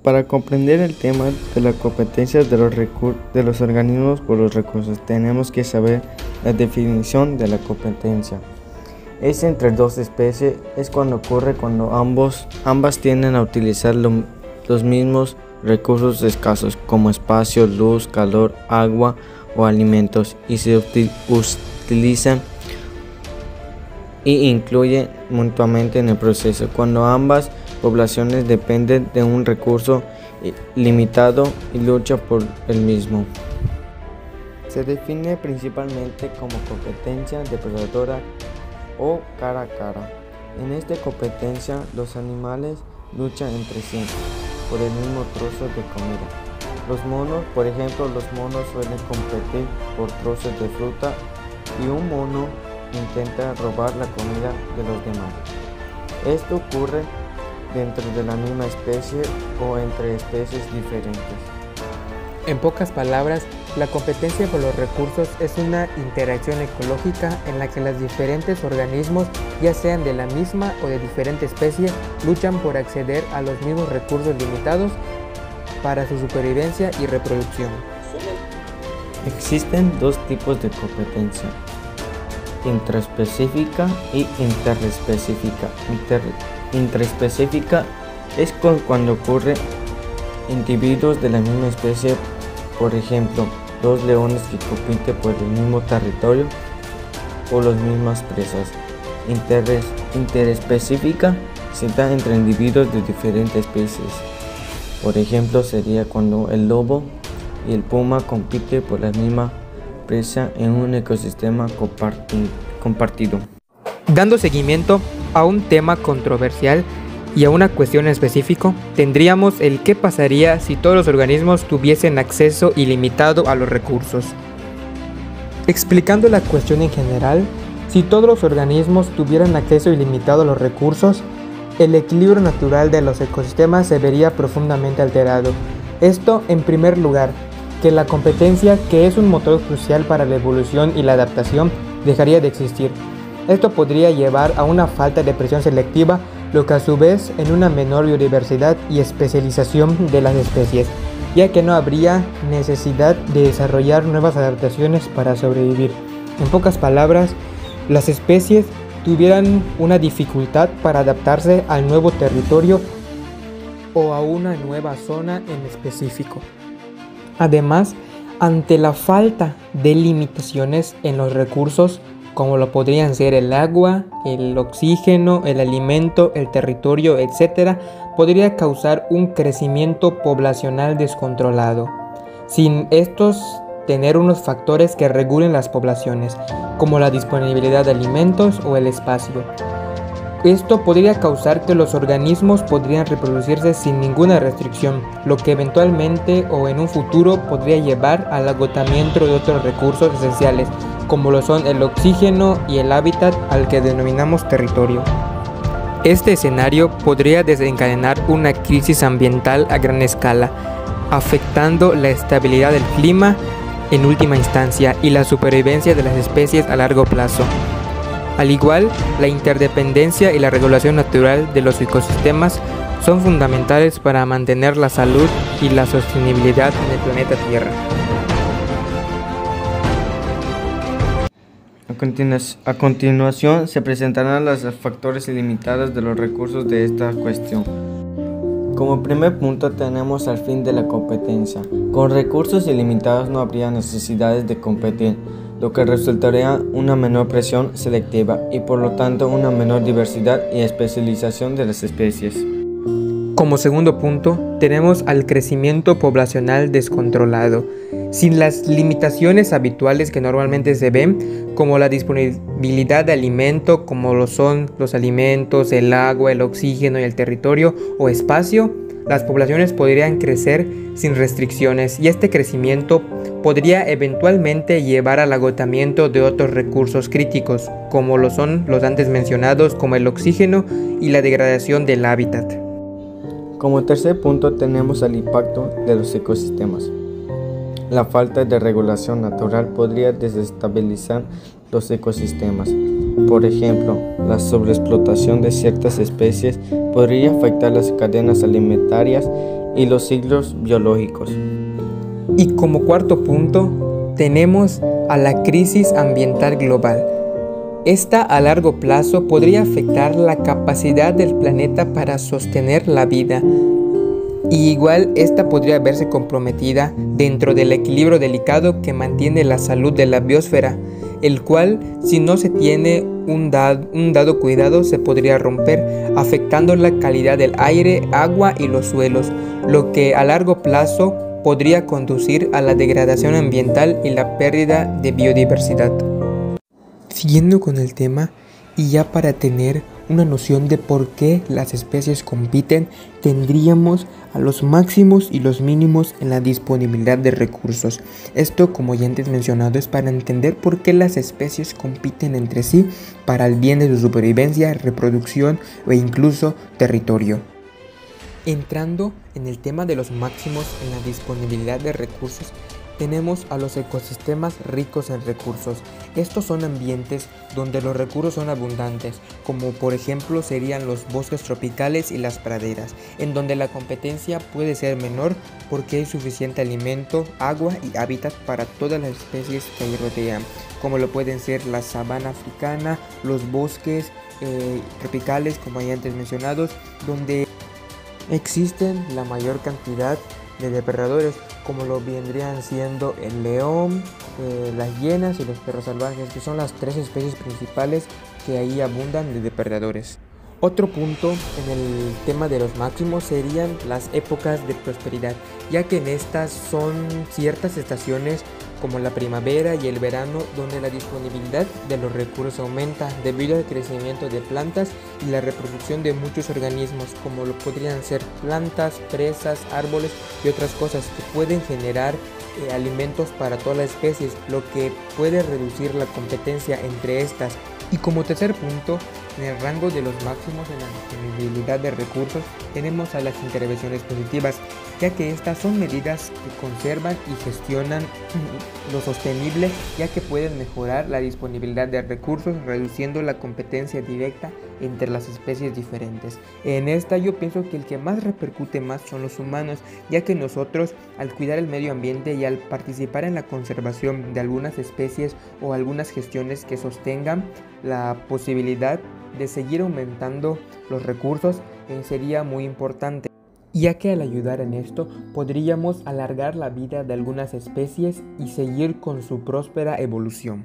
Para comprender el tema de la competencia de los organismos por los recursos, tenemos que saber la definición de la competencia. Es entre dos especies, es cuando ocurre cuando ambas tienden a utilizar los mismos recursos escasos como espacio, luz, calor, agua o alimentos y se utilizan y incluyen mutuamente en el proceso. Cuando ambas poblaciones dependen de un recurso limitado y luchan por el mismo. Se define principalmente como competencia depredadora o cara a cara. En esta competencia, los animales luchan entre sí por el mismo trozo de comida. Los monos, por ejemplo, los monos suelen competir por trozos de fruta y un mono intenta robar la comida de los demás. Esto ocurre dentro de la misma especie o entre especies diferentes. En pocas palabras, la competencia por los recursos es una interacción ecológica en la que los diferentes organismos, ya sean de la misma o de diferente especie, luchan por acceder a los mismos recursos limitados para su supervivencia y reproducción. Existen dos tipos de competencia: intraespecífica y interespecífica. Intraespecífica es cuando ocurre individuos de la misma especie, por ejemplo, dos leones que compiten por el mismo territorio o las mismas presas. Interespecífica se da entre individuos de diferentes especies. Por ejemplo, sería cuando el lobo y el puma compiten por la misma presa en un ecosistema compartido. Dando seguimiento a un tema controversial y a una cuestión específica, tendríamos el qué pasaría si todos los organismos tuviesen acceso ilimitado a los recursos. Explicando la cuestión en general, si todos los organismos tuvieran acceso ilimitado a los recursos, el equilibrio natural de los ecosistemas se vería profundamente alterado. Esto, en primer lugar, que la competencia, que es un motor crucial para la evolución y la adaptación, dejaría de existir. Esto podría llevar a una falta de presión selectiva, lo que a su vez en una menor biodiversidad y especialización de las especies, ya que no habría necesidad de desarrollar nuevas adaptaciones para sobrevivir. En pocas palabras, las especies tuvieran una dificultad para adaptarse al nuevo territorio o a una nueva zona en específico. Además, ante la falta de limitaciones en los recursos, como lo podrían ser el agua, el oxígeno, el alimento, el territorio, etc., podría causar un crecimiento poblacional descontrolado, sin estos tener unos factores que regulen las poblaciones, como la disponibilidad de alimentos o el espacio. Esto podría causar que los organismos podrían reproducirse sin ninguna restricción, lo que eventualmente o en un futuro podría llevar al agotamiento de otros recursos esenciales, como lo son el oxígeno y el hábitat al que denominamos territorio. Este escenario podría desencadenar una crisis ambiental a gran escala, afectando la estabilidad del clima en última instancia y la supervivencia de las especies a largo plazo. Al igual, la interdependencia y la regulación natural de los ecosistemas son fundamentales para mantener la salud y la sostenibilidad en el planeta Tierra. A continuación se presentarán los factores ilimitados de los recursos de esta cuestión. Como primer punto tenemos al fin de la competencia. Con recursos ilimitados no habría necesidades de competir, lo que resultaría una menor presión selectiva y por lo tanto una menor diversidad y especialización de las especies. Como segundo punto, tenemos al crecimiento poblacional descontrolado, sin las limitaciones habituales que normalmente se ven, como la disponibilidad de alimento, como lo son los alimentos, el agua, el oxígeno y el territorio o espacio. Las poblaciones podrían crecer sin restricciones y este crecimiento podría eventualmente llevar al agotamiento de otros recursos críticos, como lo son los antes mencionados, como el oxígeno y la degradación del hábitat. Como tercer punto tenemos el impacto de los ecosistemas. La falta de regulación natural podría desestabilizar los ecosistemas. Por ejemplo, la sobreexplotación de ciertas especies podría afectar las cadenas alimentarias y los ciclos biológicos. Y como cuarto punto, tenemos a la crisis ambiental global. Esta a largo plazo podría afectar la capacidad del planeta para sostener la vida. Y igual esta podría verse comprometida dentro del equilibrio delicado que mantiene la salud de la biosfera, el cual, si no se tiene un dado cuidado, se podría romper, afectando la calidad del aire, agua y los suelos, lo que a largo plazo podría conducir a la degradación ambiental y la pérdida de biodiversidad. Siguiendo con el tema, y ya para tener una noción de por qué las especies compiten, tendríamos a los máximos y los mínimos en la disponibilidad de recursos. Esto, como ya antes mencionado, es para entender por qué las especies compiten entre sí para el bien de su supervivencia, reproducción o incluso territorio. Entrando en el tema de los máximos en la disponibilidad de recursos, tenemos a los ecosistemas ricos en recursos. Estos son ambientes donde los recursos son abundantes, como por ejemplo serían los bosques tropicales y las praderas, en donde la competencia puede ser menor porque hay suficiente alimento, agua y hábitat para todas las especies que ahí rodean, como lo pueden ser la sabana africana, los bosques tropicales, como ya antes mencionados, donde existen la mayor cantidad de depredadores, como lo vendrían siendo el león, las hienas y los perros salvajes, que son las tres especies principales que ahí abundan de depredadores. Otro punto en el tema de los máximos serían las épocas de prosperidad, ya que en estas son ciertas estaciones como la primavera y el verano donde la disponibilidad de los recursos aumenta debido al crecimiento de plantas y la reproducción de muchos organismos, como lo podrían ser plantas, presas, árboles y otras cosas que pueden generar alimentos para todas las especies, lo que puede reducir la competencia entre estas. Y como tercer punto, en el rango de los máximos en la disponibilidad de recursos, tenemos a las intervenciones positivas, ya que estas son medidas que conservan y gestionan lo sostenible, ya que pueden mejorar la disponibilidad de recursos, reduciendo la competencia directa entre las especies diferentes. En esta yo pienso que el que más repercute más son los humanos, ya que nosotros, al cuidar el medio ambiente y al participar en la conservación de algunas especies o algunas gestiones que sostengan la posibilidad de seguir aumentando los recursos, sería muy importante, ya que al ayudar en esto podríamos alargar la vida de algunas especies y seguir con su próspera evolución.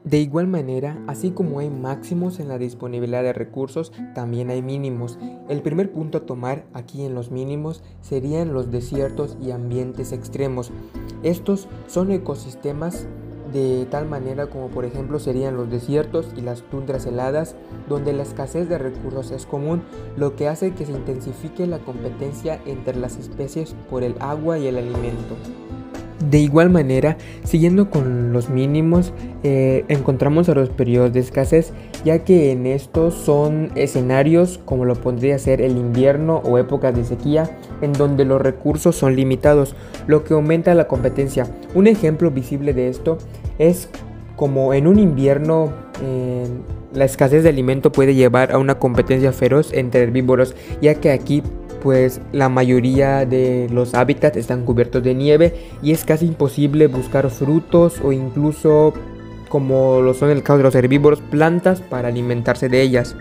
De igual manera, así como hay máximos en la disponibilidad de recursos, también hay mínimos. El primer punto a tomar aquí en los mínimos serían los desiertos y ambientes extremos. Estos son ecosistemas de tal manera como por ejemplo serían los desiertos y las tundras heladas, donde la escasez de recursos es común, lo que hace que se intensifique la competencia entre las especies por el agua y el alimento. De igual manera, siguiendo con los mínimos, encontramos a los periodos de escasez, ya que en estos son escenarios como lo podría ser el invierno o épocas de sequía, en donde los recursos son limitados, lo que aumenta la competencia. Un ejemplo visible de esto es como en un invierno la escasez de alimento puede llevar a una competencia feroz entre herbívoros, ya que aquí pues la mayoría de los hábitats están cubiertos de nieve y es casi imposible buscar frutos o incluso, como lo son el caso de los herbívoros, plantas para alimentarse de ellas.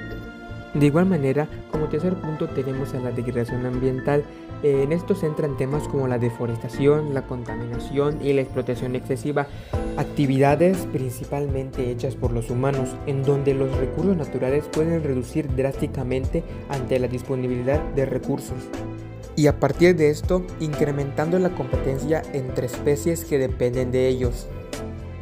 De igual manera, como tercer punto tenemos a la degradación ambiental. En esto se entran temas como la deforestación, la contaminación y la explotación excesiva, actividades principalmente hechas por los humanos, en donde los recursos naturales pueden reducir drásticamente ante la disponibilidad de recursos. Y a partir de esto, incrementando la competencia entre especies que dependen de ellos.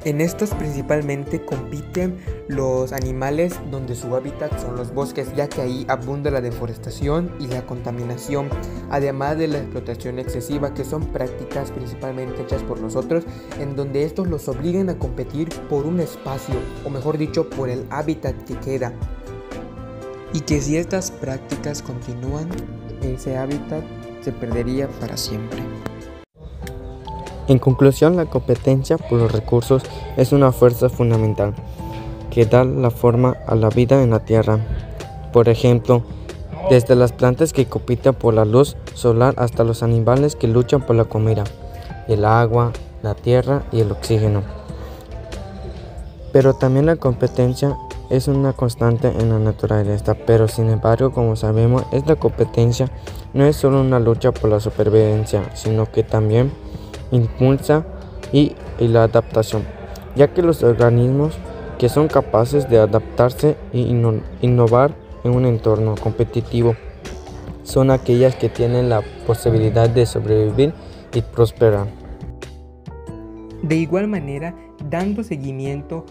En estos principalmente compiten los animales donde su hábitat son los bosques, ya que ahí abunda la deforestación y la contaminación, además de la explotación excesiva, que son prácticas principalmente hechas por nosotros, en donde estos los obligan a competir por un espacio, o mejor dicho, por el hábitat que queda. Y que si estas prácticas continúan, ese hábitat se perdería para siempre. En conclusión, la competencia por los recursos es una fuerza fundamental que da la forma a la vida en la Tierra. Por ejemplo, desde las plantas que compiten por la luz solar hasta los animales que luchan por la comida, el agua, la tierra y el oxígeno. Pero también la competencia es una constante en la naturaleza, pero sin embargo, como sabemos, esta competencia no es solo una lucha por la supervivencia, sino que también impulsa y la adaptación, ya que los organismos que son capaces de adaptarse e innovar en un entorno competitivo son aquellas que tienen la posibilidad de sobrevivir y prosperar. De igual manera, dando seguimiento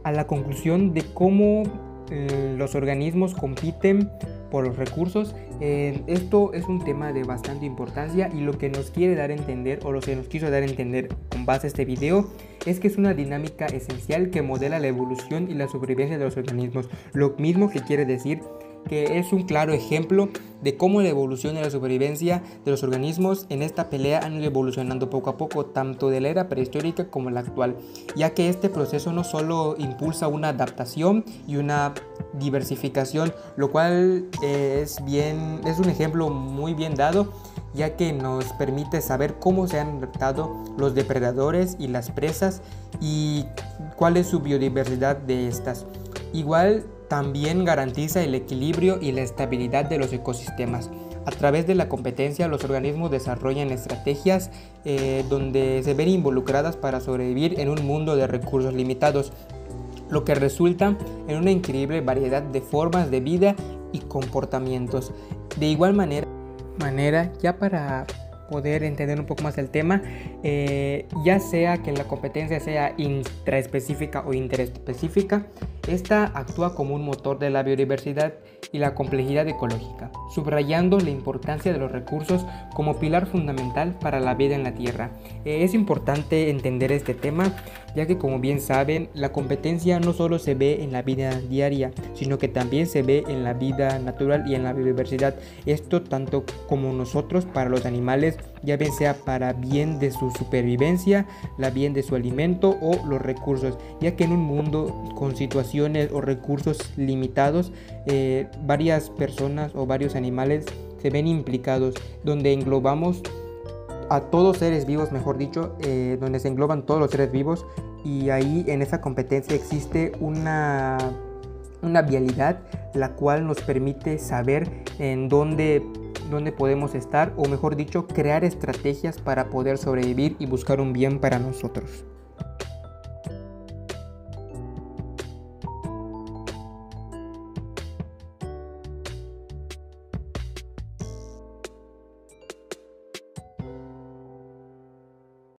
a la conclusión de cómo los organismos compiten por los recursos, esto es un tema de bastante importancia, y lo que nos quiere dar a entender, o lo que nos quiso dar a entender con base a este video, es que es una dinámica esencial que modela la evolución y la supervivencia de los organismos, lo mismo que quiere decir que es un claro ejemplo de cómo la evolución y la supervivencia de los organismos en esta pelea han ido evolucionando poco a poco, tanto de la era prehistórica como la actual, ya que este proceso no solo impulsa una adaptación y una diversificación, lo cual es un ejemplo muy bien dado, ya que nos permite saber cómo se han adaptado los depredadores y las presas y cuál es su biodiversidad de estas. Igual también garantiza el equilibrio y la estabilidad de los ecosistemas. A través de la competencia, los organismos desarrollan estrategias donde se ven involucradas para sobrevivir en un mundo de recursos limitados, lo que resulta en una increíble variedad de formas de vida y comportamientos. De igual manera, ya para poder entender un poco más el tema, ya sea que la competencia sea intraespecífica o interespecífica, esta actúa como un motor de la biodiversidad y la complejidad ecológica, subrayando la importancia de los recursos como pilar fundamental para la vida en la Tierra. Es importante entender este tema, ya que, como bien saben, la competencia no solo se ve en la vida diaria, sino que también se ve en la vida natural y en la biodiversidad. Esto tanto como nosotros para los animales, ya bien sea para bien de su supervivencia, la bien de su alimento o los recursos, ya que en un mundo con situaciones o recursos limitados, varias personas o varios animales se ven implicados, donde englobamos a todos seres vivos, mejor dicho, donde se engloban todos los seres vivos, y ahí en esa competencia existe una vialidad, la cual nos permite saber en dónde podemos estar, o mejor dicho, crear estrategias para poder sobrevivir y buscar un bien para nosotros.